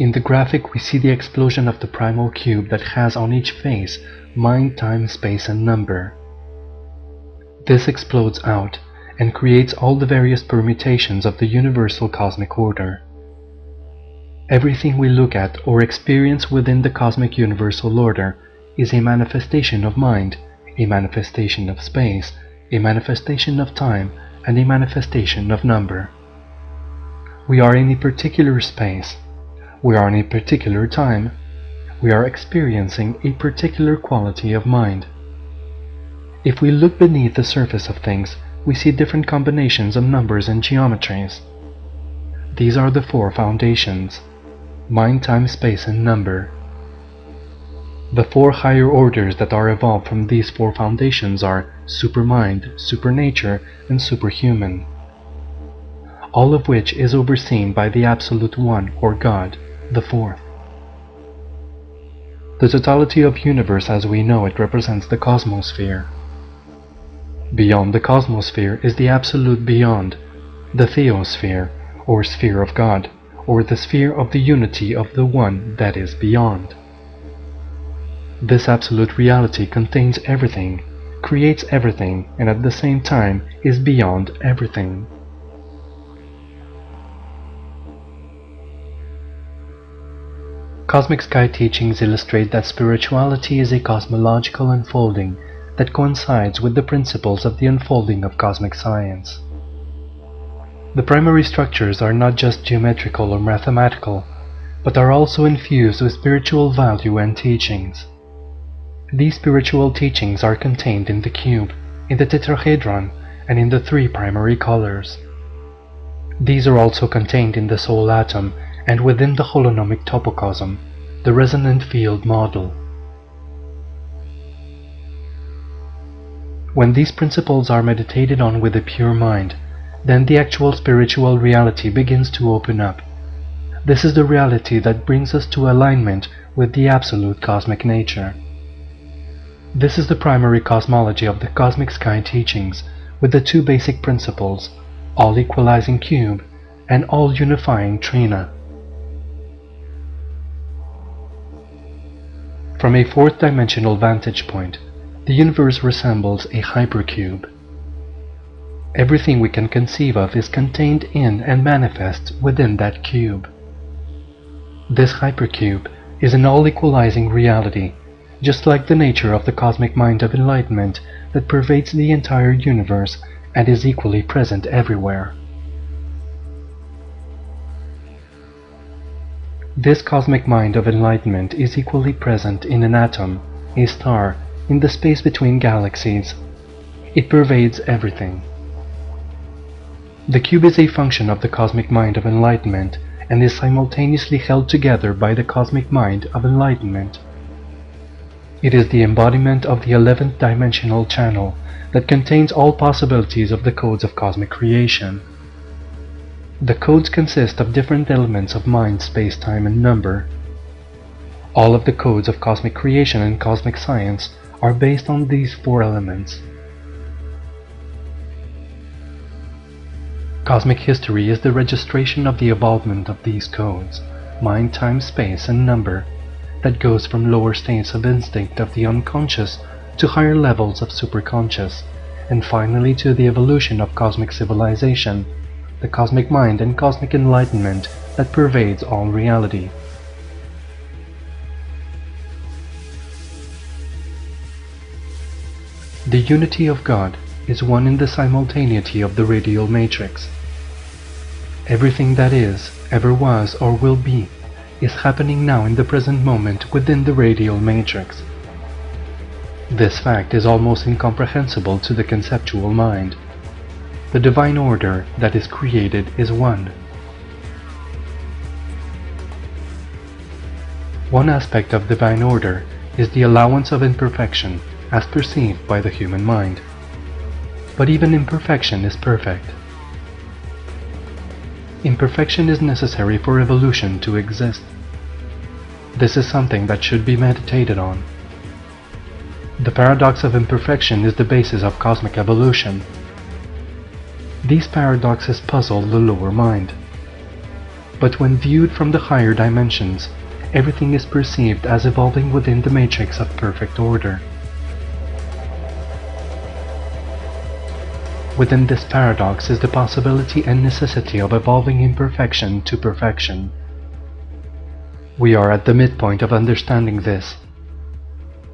In the graphic we see the explosion of the primal cube that has on each face mind, time, space, and number. This explodes out and creates all the various permutations of the universal cosmic order. Everything we look at or experience within the cosmic universal order is a manifestation of mind, a manifestation of space, a manifestation of time, and a manifestation of number. We are in a particular space. We are in a particular time. We are experiencing a particular quality of mind. If we look beneath the surface of things, we see different combinations of numbers and geometries. These are the four foundations: mind, time, space, and number. The four higher orders that are evolved from these four foundations are supermind, supernature, and superhuman, all of which is overseen by the Absolute One, or God, the fourth. The totality of universe as we know it represents the cosmosphere. Beyond the cosmosphere is the absolute beyond, the theosphere, or sphere of God, or the sphere of the unity of the One that is beyond. This absolute reality contains everything, creates everything, and at the same time is beyond everything. Cosmic Sky teachings illustrate that spirituality is a cosmological unfolding that coincides with the principles of the unfolding of cosmic science. The primary structures are not just geometrical or mathematical, but are also infused with spiritual value and teachings. These spiritual teachings are contained in the cube, in the tetrahedron, and in the three primary colors. These are also contained in the soul atom and within the holonomic topocosm, the resonant field model. When these principles are meditated on with a pure mind, then the actual spiritual reality begins to open up. This is the reality that brings us to alignment with the absolute cosmic nature. This is the primary cosmology of the Cosmic Sky teachings, with the two basic principles, all-equalizing cube and all-unifying trina. From a fourth-dimensional vantage point, the universe resembles a hypercube. Everything we can conceive of is contained in and manifests within that cube. This hypercube is an all-equalizing reality, just like the nature of the cosmic mind of enlightenment that pervades the entire universe and is equally present everywhere. This cosmic mind of enlightenment is equally present in an atom, a star, in the space between galaxies. It pervades everything. The cube is a function of the cosmic mind of enlightenment and is simultaneously held together by the cosmic mind of enlightenment. It is the embodiment of the 11th dimensional channel that contains all possibilities of the codes of cosmic creation. The codes consist of different elements of mind, space, time, and number. All of the codes of cosmic creation and cosmic science are based on these four elements. Cosmic history is the registration of the evolvement of these codes, mind, time, space, and number, that goes from lower states of instinct of the unconscious to higher levels of superconscious, and finally to the evolution of cosmic civilization, the cosmic mind and cosmic enlightenment that pervades all reality. The unity of God is one in the simultaneity of the radial matrix. Everything that is, ever was, or will be, is happening now in the present moment within the radial matrix. This fact is almost incomprehensible to the conceptual mind. The divine order that is created is one. One aspect of divine order is the allowance of imperfection as perceived by the human mind. But even imperfection is perfect. Imperfection is necessary for evolution to exist. This is something that should be meditated on. The paradox of imperfection is the basis of cosmic evolution. These paradoxes puzzle the lower mind. but when viewed from the higher dimensions, everything is perceived as evolving within the matrix of perfect order. Within this paradox is the possibility and necessity of evolving imperfection to perfection. We are at the midpoint of understanding this.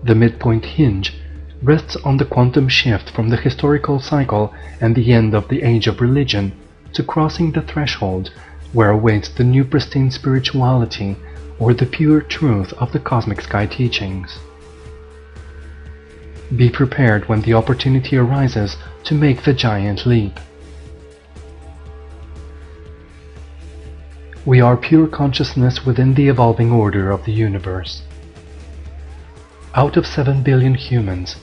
The midpoint hinge rests on the quantum shift from the historical cycle and the end of the age of religion to crossing the threshold where awaits the new pristine spirituality or the pure truth of the cosmic sky teachings. Be prepared when the opportunity arises to make the giant leap. We are pure consciousness within the evolving order of the universe. Out of 7 billion humans,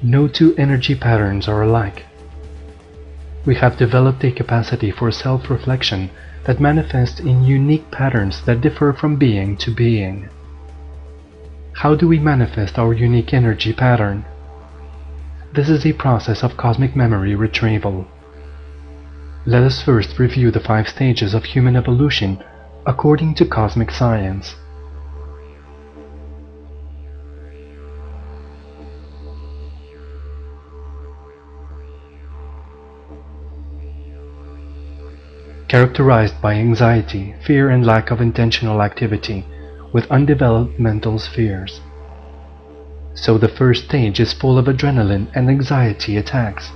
no two energy patterns are alike. We have developed a capacity for self-reflection that manifests in unique patterns that differ from being to being. How do we manifest our unique energy pattern? This is a process of cosmic memory retrieval. Let us first review the 5 stages of human evolution according to cosmic science. Characterized by anxiety, fear and lack of intentional activity, with undeveloped mental spheres. So the first stage is full of adrenaline and anxiety attacks.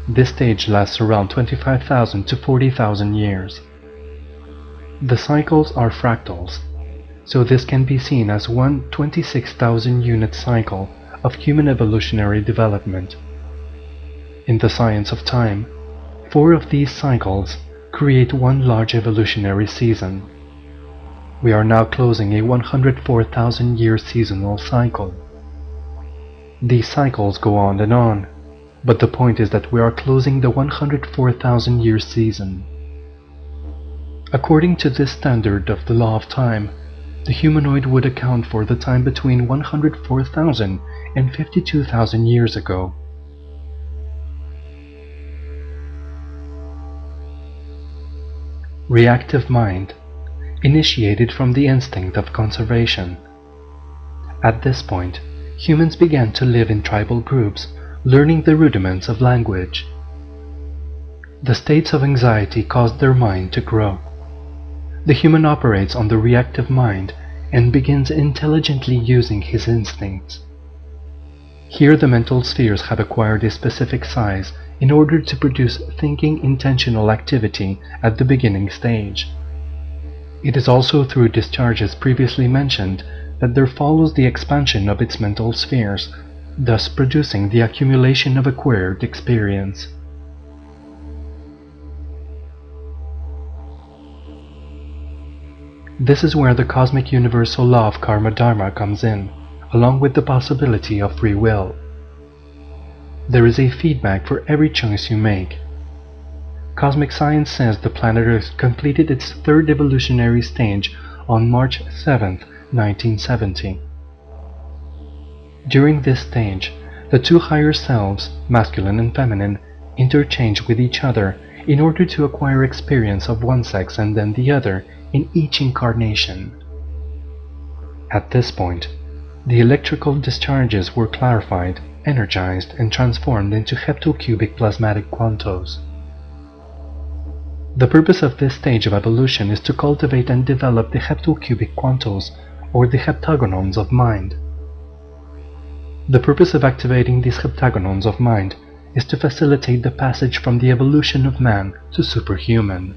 This stage lasts around 25,000 to 40,000 years. The cycles are fractals, so this can be seen as one 26,000 unit cycle of human evolutionary development. In the science of time, 4 of these cycles create one large evolutionary season. We are now closing a 104,000 year seasonal cycle. These cycles go on, but the point is that we are closing the 104,000 year season. According to this standard of the law of time, the humanoid would account for the time between 104,000 and 52,000 years ago. Reactive mind, initiated from the instinct of conservation. At this point, humans began to live in tribal groups, learning the rudiments of language. The states of anxiety caused their mind to grow. The human operates on the reactive mind and begins intelligently using his instincts. Here the mental spheres have acquired a specific size in order to produce thinking intentional activity at the beginning stage. It is also through discharges previously mentioned that there follows the expansion of its mental spheres, thus producing the accumulation of acquired experience. This is where the cosmic universal law of karma-dharma comes in, along with the possibility of free will. There is a feedback for every choice you make. Cosmic science says the planet Earth completed its 3rd evolutionary stage on March 7, 1970. During this stage, the 2 higher selves, masculine and feminine, interchange with each other in order to acquire experience of one sex and then the other in each incarnation. At this point, the electrical discharges were clarified, energized, and transformed into heptocubic plasmatic quantos. The purpose of this stage of evolution is to cultivate and develop the heptocubic quantos, or the heptagonons of mind. The purpose of activating these heptagonons of mind is to facilitate the passage from the evolution of man to superhuman.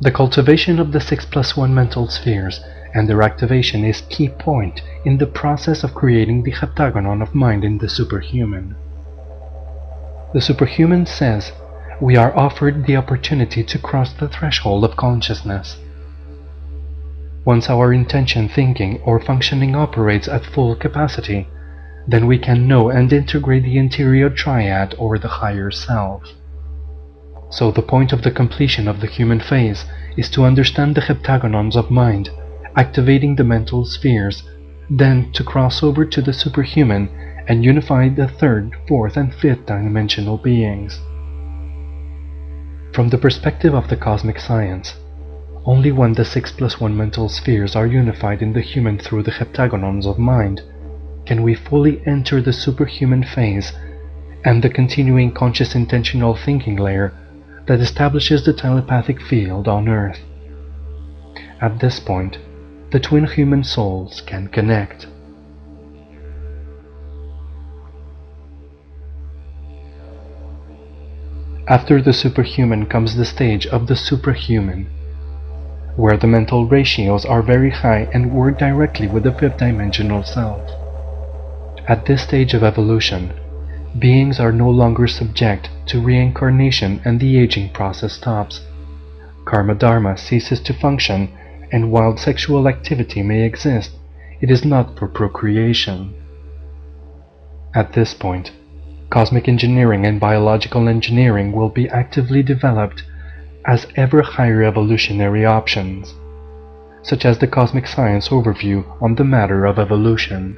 The cultivation of the 6+1 mental spheres and their activation is key point in the process of creating the heptagonon of mind in the superhuman. The superhuman says, we are offered the opportunity to cross the threshold of consciousness. Once our intention, thinking, or functioning operates at full capacity, then we can know and integrate the interior triad or the higher self. So the point of the completion of the human phase is to understand the heptagonons of mind, activating the mental spheres, then to cross over to the superhuman and unify the third, fourth, and fifth dimensional beings. From the perspective of the cosmic science, only when the 6+1 mental spheres are unified in the human through the heptagonons of mind can we fully enter the superhuman phase and the continuing conscious intentional thinking layer that establishes the telepathic field on Earth. At this point, the twin human souls can connect. After the superhuman comes the stage of the suprahuman, where the mental ratios are very high and work directly with the fifth dimensional self. At this stage of evolution, beings are no longer subject to reincarnation and the aging process stops. Karma Dharma ceases to function, and while sexual activity may exist, it is not for procreation. At this point, cosmic engineering and biological engineering will be actively developed as ever higher evolutionary options, such as the Cosmic Science overview on the matter of evolution.